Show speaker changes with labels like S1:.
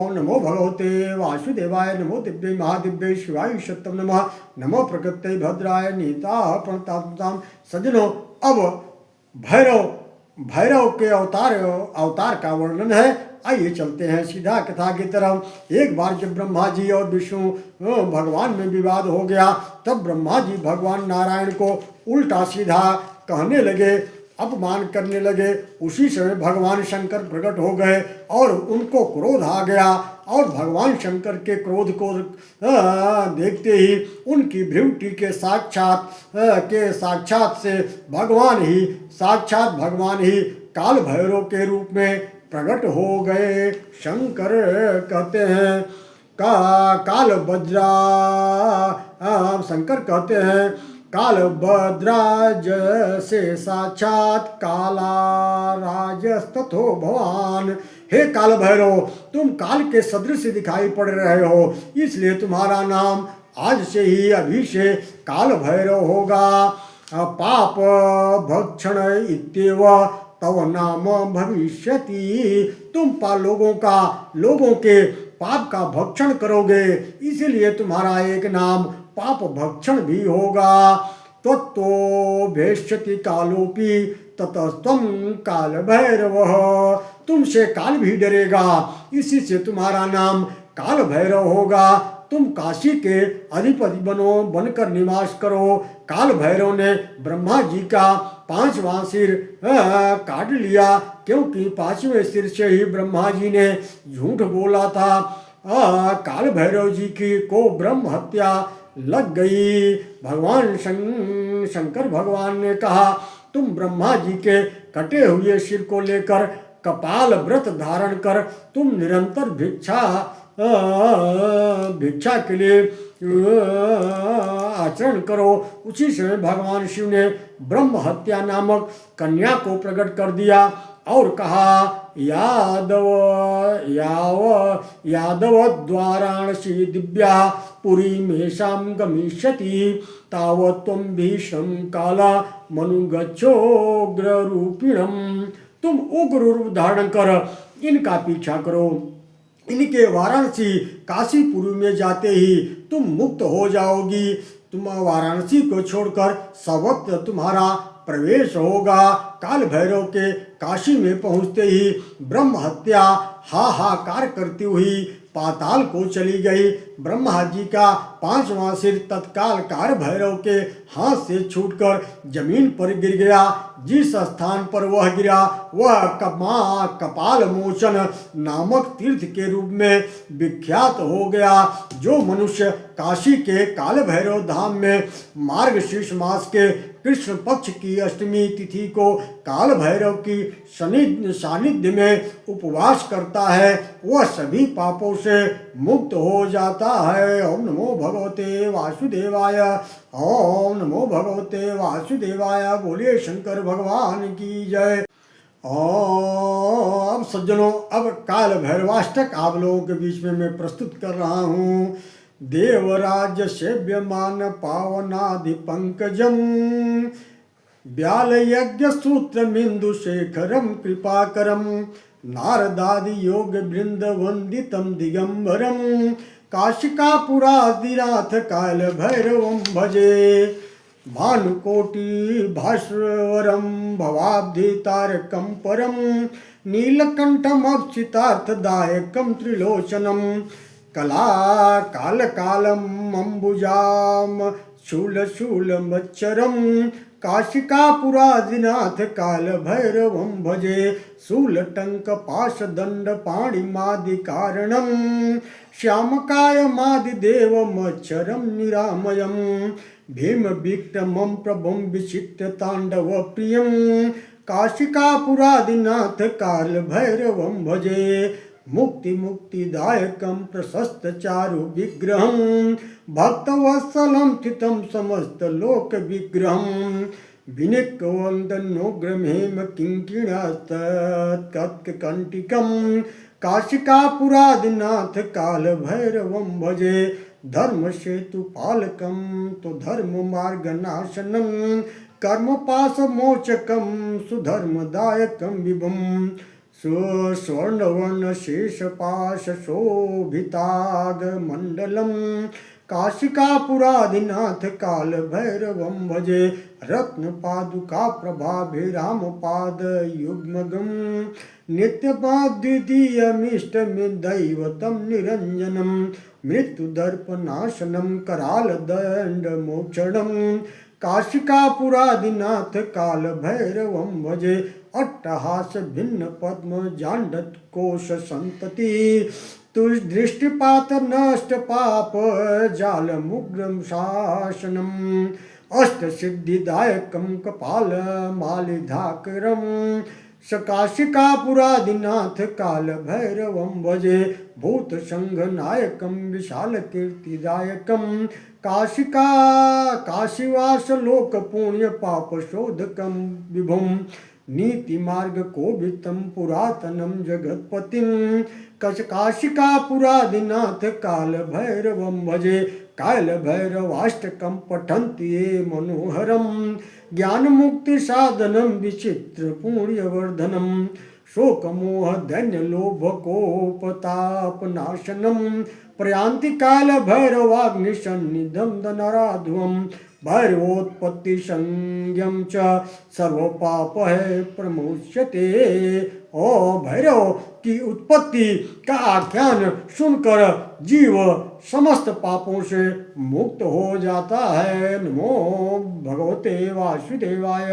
S1: ओम नमो भगवते वासुदेवाय। नमो दिव्य महादिव्य शिवाय सत्यम नमः। नमो प्रकृते भद्राय नीता प्रणताम। सज्जनों, अब भैरव भैरव के अवतार का वर्णन है। आइए चलते हैं सीधा कथा की तरफ। एक बार जब ब्रह्मा जी और विष्णु भगवान में विवाद हो गया, तब ब्रह्मा जी भगवान नारायण को उल्टा सीधा कहने लगे, अपमान करने लगे। उसी समय भगवान शंकर प्रकट हो गए और उनको क्रोध आ गया, और भगवान शंकर के क्रोध को देखते ही उनकी भ्रुकुटी के साक्षात से साक्षात भगवान ही काल भैरव के रूप में प्रकट हो गए। शंकर कहते हैं शंकर कहते हैं काल भद्राज से साक्षात काला राजस्तथो भवान। हे काल भैरव, तुम काल के सदृश दिखाई पड़ रहे हो, इसलिए तुम्हारा नाम आज से ही अभी से काल भैरव होगा। पाप भक्षण इत्येव तव नाम भविष्यति। तुम लोगों के पाप का भक्षण करोगे, इसीलिए तुम्हारा एक नाम पाप भक्षण भी होगा। त्वत्तो भेष्यति कालोपि ततस्त्वं काल भैरव। तुमसे काल भी डरेगा, इसी से तुम्हारा नाम काल भैरव होगा। तुम काशी के अधिपति बनकर निवास करो। काल भैरव ने ब्रह्मा जी का 5वां सिर काट लिया, क्योंकि 5वें सिर से ही ब्रह्मा जी ने झूठ बोला था। काल भैरव जी को ब्रह्म हत्या लग गई। भगवान शंकर भगवान ने कहा, तुम ब्रह्मा जी के कटे हुए सिर को लेकर कपाल व्रत धारण कर तुम निरंतर भिक्षा के लिए आचरण करो। उसी समय भगवान शिव ने ब्रह्म हत्या नामक कन्या को प्रकट कर दिया और कहा, यादव द्वाराणसी दिव्या पुरी मेषाम गमिष्यति तावत् त्वं भीषण काला मनुगच्छोग्र रूपिणम। तुम उग्र रूप धारण कर इनका पीछा करो। इनके वाराणसी काशीपुरी में जाते ही तुम मुक्त हो जाओगी। तुम वाराणसी को छोड़कर सर्वत्र तुम्हारा प्रवेश होगा। काल भैरव के काशी में पहुँचते ही ब्रह्म हत्या हाहाकार करती हुई पाताल को चली गई। ब्रह्मा जी का 5वां सिर तत्काल काल भैरव के हाथ से छूटकर जमीन पर गिर गया। जिस स्थान पर वह गिरा वह कपाल मोचन नामक तीर्थ के रूप में विख्यात हो गया। जो मनुष्य काशी के काल भैरव धाम में मार्गशीर्ष मास के कृष्ण पक्ष की अष्टमी तिथि को काल भैरव की सानिध्य में उपवास करता है, वह सभी पापों से मुक्त हो जाता है। ओम नमो भगवते वासुदेवाय। ओम नमो भगवते वासुदेवाय। बोलिए शंकर भगवान की जय। अब सज्जनों, अब काल भैरवाष्टक आप लोगों के बीच में मैं प्रस्तुत कर रहा हूँ। देवराज सेव्यमान पावनादि पंकजम व्यालयज्ञ सूत्रमिंदु शेखरम कृपाकरम नारदादि योग वृंद वंदितम दिगंबरम काशिकापुरादिनाथ काल भैरवम भजे। भानुकोटि भास्वरम भवाब्धि तारकम परम नीलकंठम अक्षितार्थदायकम त्रिलोचनम कला काल कालम अंबुजाम शूलमच्चरम काशिकापुरादिनाथ काल भैरवम भजे। शूलटंक पाशदंड पाणिमादि कारणम श्यामकायमादि देवमच्चरम निरामयम भीम विक्रमं प्रभुं विचित्य तांडव प्रियम काशिकापुरादिनाथ काल भैरवं भजे। मुक्तिदायकं प्रशस्त चारु विग्रहं भक्तवत्सलं स्थितं समस्त लोक विग्रहं विनिकवन्दनोग्रमेम किङ्किणस्तत्कण्टिकं काशिकापुरादिनाथ काल भैरवं भजे। धर्म सेतु पालकं तो धर्म मार्गनाशनं कर्मपाशमोचकं सुधर्मदायकं विभुं सुवर्णवर्ण शेषपाश शोभिताग मंडलम काशिकापुरादिनाथ काल भैरवं भजे रत्न पादुका प्रभाभिरामपाद युग्मगम नित्यपाद्वितीयमिष्टमिदैवतं निरञ्जनं मृत्युदर्पनाशनं करालदण्डमोक्षणं काशिकापुरादिनाथ काल भैरवं भजे अट्टहास भिन्न पद्म जांडत कोश संतति तुष्दृष्टिपात नष्ट पाप जाल मुग्रम शासनम अष्ट सिद्धिदायकम कपाल मालिधाकरम सकाशिकापुरादिनाथ काल भैरवं भजे भूत संघ नायकम विशाल कीर्तिदायकम काशिवास लोक पुण्य पाप शोधकम विभुम नीति मार्ग कोवितम पुरातनम जगतपतिम काशिकापुरादिनाथ काल भैरवं भजे काल भैरवाष्टकम पठन्ति ये मनोहरम ज्ञान मुक्ति साधनम विचित्र पुण्यवर्धनम शोकमोह दैन्य लोभ कोपताप नाशनम प्रयांति काल भैरवाग्निसन्निधम धनराध्वम भैरवोत्पत्ति संज्ञम च सर्वपाप है प्रमुच्यते। ओ भैरव की उत्पत्ति का आख्यान सुनकर जीव समस्त पापों से मुक्त हो जाता है। नमो भगवते वासुदेवाय।